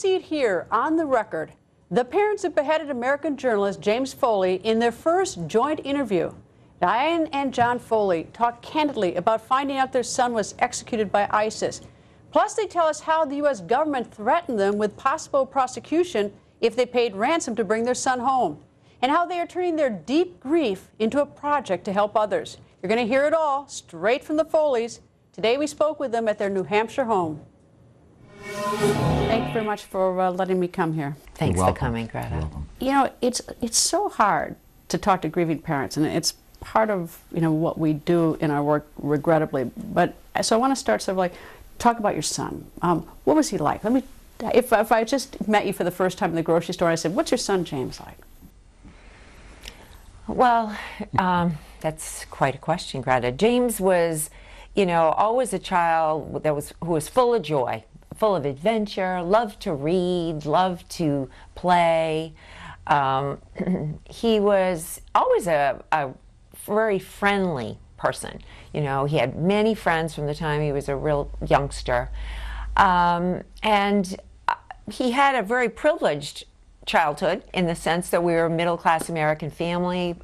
see it here on the record. The parents of beheaded American journalist James Foley in their first joint interview. Diane and John Foley talk candidly about finding out their son was executed by ISIS. Plus, they tell us how the U.S. government threatened them with possible prosecution if they paid ransom to bring their son home, and how they are turning their deep grief into a project to help others. You're going to hear it all straight from the Foleys. Today we spoke with them at their New Hampshire home. Thank you very much for letting me come here. Thanks for coming, Greta. You know, it's so hard to talk to grieving parents, and it's part of what we do in our work, regrettably. But so I want to start sort of like talk about your son. What was he like? If I just met you for the first time in the grocery store, I said, "What's your son James like?" Well, that's quite a question, Greta. James was, always a child who was full of joy, full of adventure, loved to read, loved to play. He was always a very friendly person. He had many friends from the time he was a real youngster. And he had a very privileged childhood in the sense that we were a middle-class American family.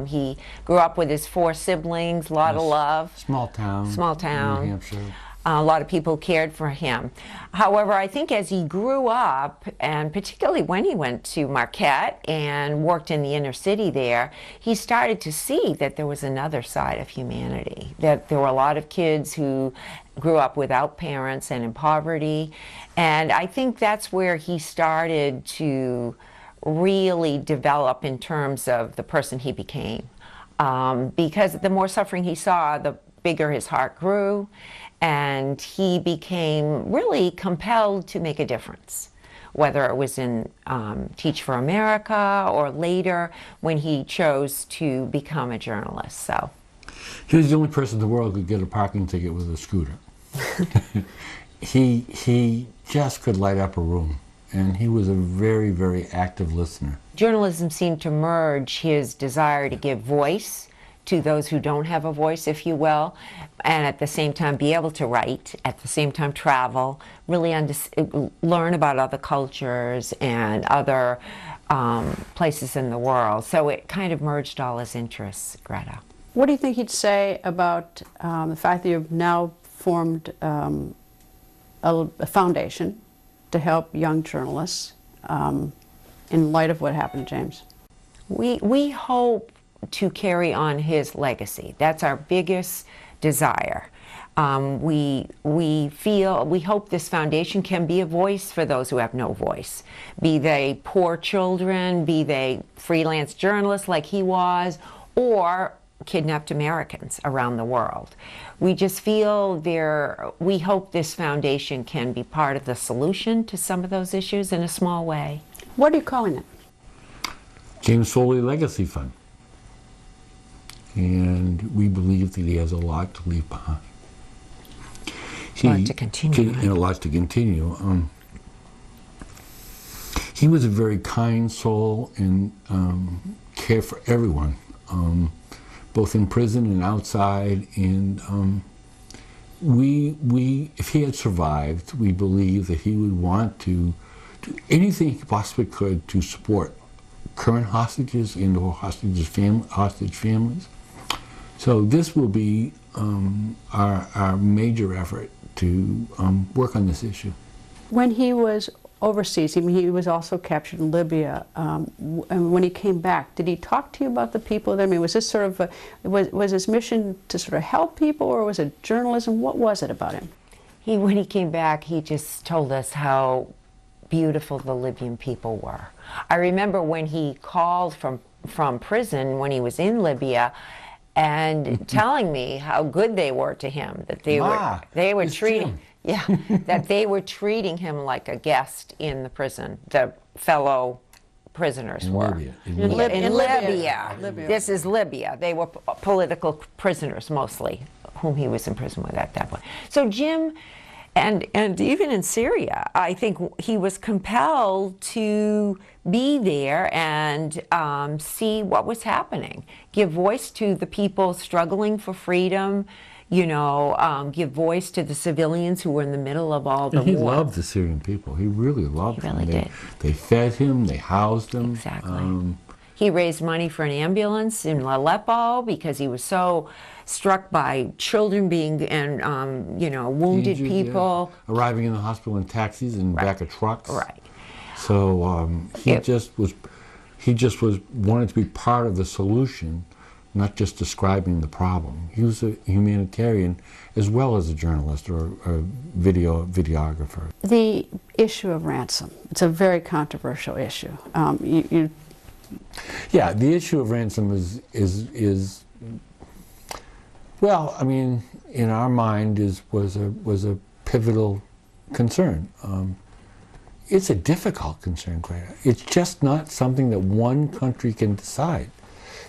He grew up with his 4 siblings, a lot of love. Small town. New Hampshire. A lot of people cared for him. However, I think as he grew up, and particularly when he went to Marquette and worked in the inner city there, he started to see that there was another side of humanity, that there were a lot of kids who grew up without parents and in poverty. And I think that's where he started to really develop in terms of the person he became. Because the more suffering he saw, the bigger his heart grew. And he became really compelled to make a difference, whether it was in Teach for America or later when he chose to become a journalist. So he was the only person in the world who could get a parking ticket with a scooter. He just could light up a room, and he was a very, very active listener. Journalism seemed to merge his desire to give voice to those who don't have a voice, if you will, and at the same time be able to write, at the same time travel, really learn about other cultures and other places in the world. So it kind of merged all his interests, Greta. What do you think he'd say about the fact that you've now formed a foundation to help young journalists in light of what happened to James? We hope to carry on his legacy. That's our biggest desire. We hope this foundation can be a voice for those who have no voice, be they poor children, be they freelance journalists like he was, or kidnapped Americans around the world. We just feel we hope this foundation can be part of the solution to some of those issues in a small way. What are you calling it? James Foley Legacy Fund. And we believe that he has a lot to leave behind. A lot to continue. And a lot to continue. He was a very kind soul and cared for everyone, both in prison and outside. And if he had survived, we believe that he would want to do anything he possibly could to support current hostages and or hostage families. So this will be our major effort to work on this issue. When he was overseas, he was also captured in Libya, and when he came back, did he talk to you about the people there? I mean, was this sort of was his mission to sort of help people, or was it journalism? What was it about him? When he came back, he just told us how beautiful the Libyan people were. I remember when he called from prison when he was in Libya, and telling me how good they were to him, that they were treating that they were treating him like a guest in the prison. The fellow prisoners were In Libya. This is Libya. They were political prisoners mostly, whom he was in prison with at that point. So Jim, and even in Syria, I think he was compelled to be there and see what was happening, give voice to the people struggling for freedom, you know, give voice to the civilians who were in the middle of all the And he war. loved the Syrian people. He really loved them. He really did. They fed him, they housed him. Exactly. He raised money for an ambulance in Aleppo because he was so struck by children being and you know, wounded Injured, people. yeah. Arriving in the hospital in taxis and back of trucks. Right. So he just was wanted to be part of the solution, not just describing the problem. He was a humanitarian as well as a journalist or a videographer. The issue of ransom, it's a very controversial issue. Yeah, the issue of ransom is well, I mean, in our mind was a pivotal concern. It's a difficult concern, Greta. It's just not something that one country can decide.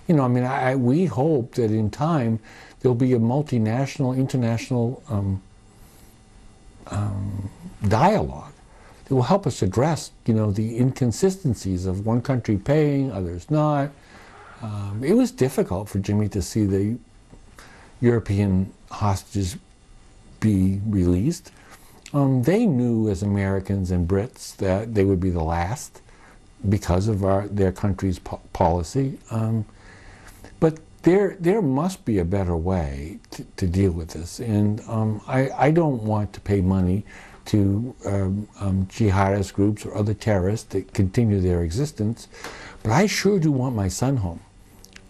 You know, I mean, we hope that in time there'll be a multinational, international dialogue that will help us address, you know, the inconsistencies of one country paying, others not. It was difficult for Jimmy to see the European hostages be released. They knew as Americans and Brits that they would be the last because of their country's policy. But there must be a better way to deal with this. And I don't want to pay money to jihadist groups or other terrorists that continue their existence, but I sure do want my son home.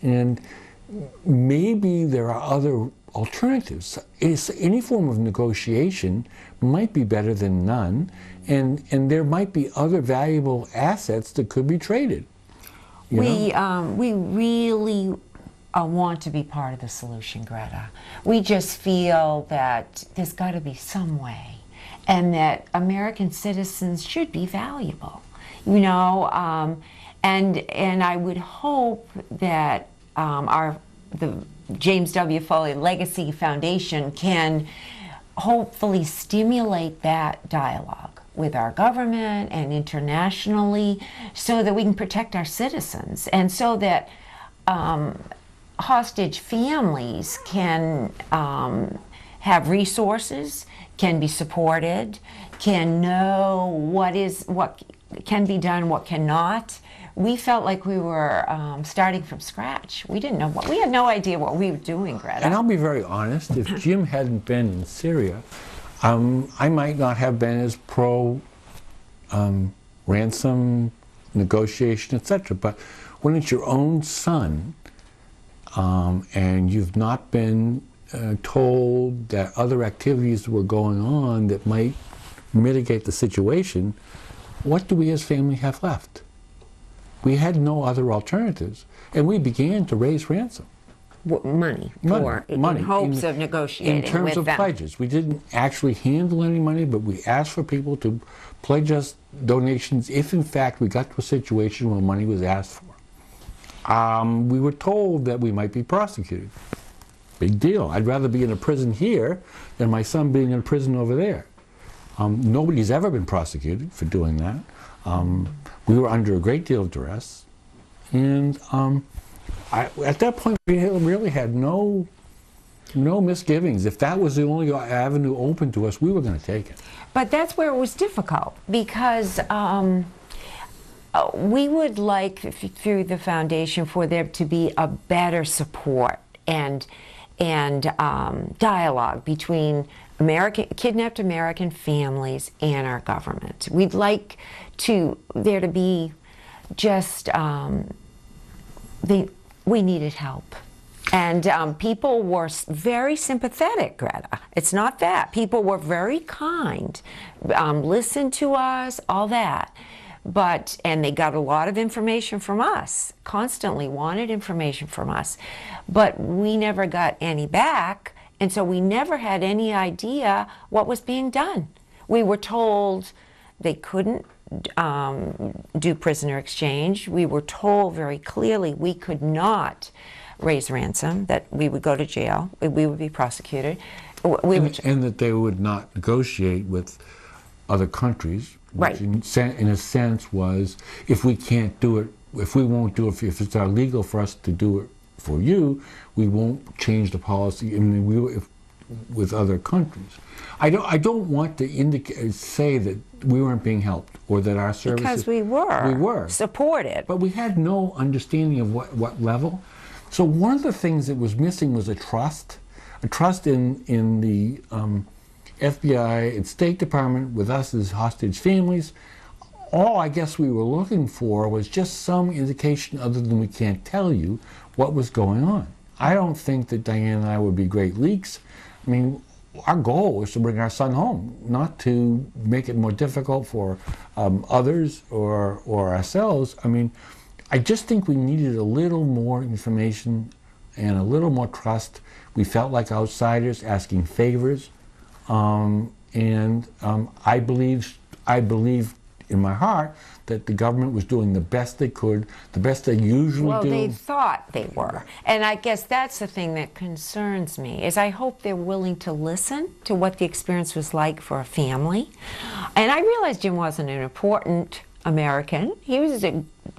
And maybe there are other alternatives. Any form of negotiation might be better than none, and there might be other valuable assets that could be traded. We really want to be part of the solution, Greta. We just feel that there's got to be some way, and that American citizens should be valuable, you know. And I would hope that the James W. Foley Legacy Foundation can hopefully stimulate that dialogue with our government and internationally, so that we can protect our citizens, and so that hostage families can have resources, can be supported, can know what can be done, what cannot. We felt like we were starting from scratch. We didn't know we had no idea what we were doing, Greta. And I'll be very honest, if Jim hadn't been in Syria, I might not have been as pro ransom negotiation, etc. But when it's your own son, and you've not been told that other activities were going on that might mitigate the situation, what do we as family have left? We had no other alternatives, and we began to raise ransom. Money in hopes of negotiating in terms with of them. pledges. We didn't actually handle any money, but we asked for people to pledge us donations if in fact we got to a situation where money was asked for. We were told that we might be prosecuted. Big deal. I'd rather be in a prison here than my son being in a prison over there. Nobody's ever been prosecuted for doing that. We were under a great deal of duress, and at that point we really had no misgivings. If that was the only avenue open to us, we were going to take it. But that's where it was difficult, because we would like, through the foundation, for there to be a better support and dialogue between kidnapped American families and our government. We'd like there to be just, we needed help. And people were very sympathetic, Greta. It's not that. People were very kind, listened to us, all that. And they got a lot of information from us, constantly wanted information from us. But we never got any back, and so we never had any idea what was being done. We were told they couldn't do prisoner exchange. We were told very clearly we could not raise ransom, that we would go to jail, we would be prosecuted. And that they would not negotiate with other countries, which right. in a sense was, if we can't do it, if we won't do it, if it's illegal for us to do it for you, we won't change the policy. I mean, with other countries. I don't want to say that we weren't being helped or that our services... Because we were. We were. Supported. But we had no understanding of what level. So one of the things that was missing was a trust in the FBI and State Department with us as hostage families. All I guess we were looking for was just some indication other than we can't tell you what was going on. I don't think that Diane and I would be great leaks. I mean, our goal was to bring our son home, not to make it more difficult for others or ourselves. I mean, I just think we needed a little more information and a little more trust. We felt like outsiders asking favors, and I believe in my heart that the government was doing the best they could, the best they usually do. Well, they thought they were. And I guess that's the thing that concerns me, is I hope they're willing to listen to what the experience was like for a family. And I realized Jim wasn't an important American. He was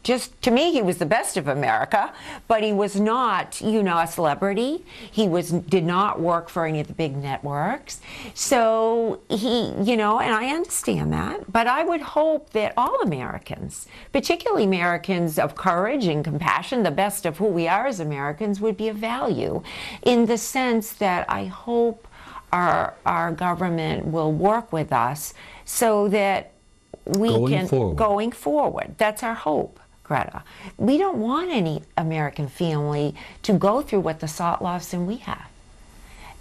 just, to me, he was the best of America, but he was not, you know, a celebrity. He did not work for any of the big networks. So he, you know, and I understand that, but I would hope that all Americans, particularly Americans of courage and compassion, the best of who we are as Americans, would be of value, in the sense that I hope our government will work with us so that we going forward. That's our hope, Greta. We don't want any American family to go through what the Sotloffs and we have.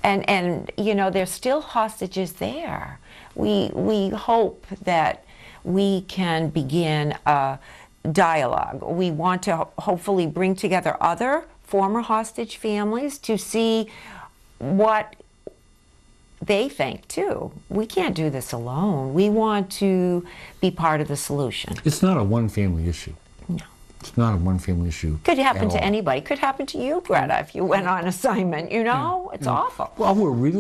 And you know, there's still hostages there. We hope that we can begin a dialogue. We want to hopefully bring together other former hostage families to see what they think too. We can't do this alone. We want to be part of the solution. It's not a one-family issue. No. It's not a one-family issue. Could happen to anybody. Could happen to you, Greta, if you went on assignment, you know? It's awful. Well, we're really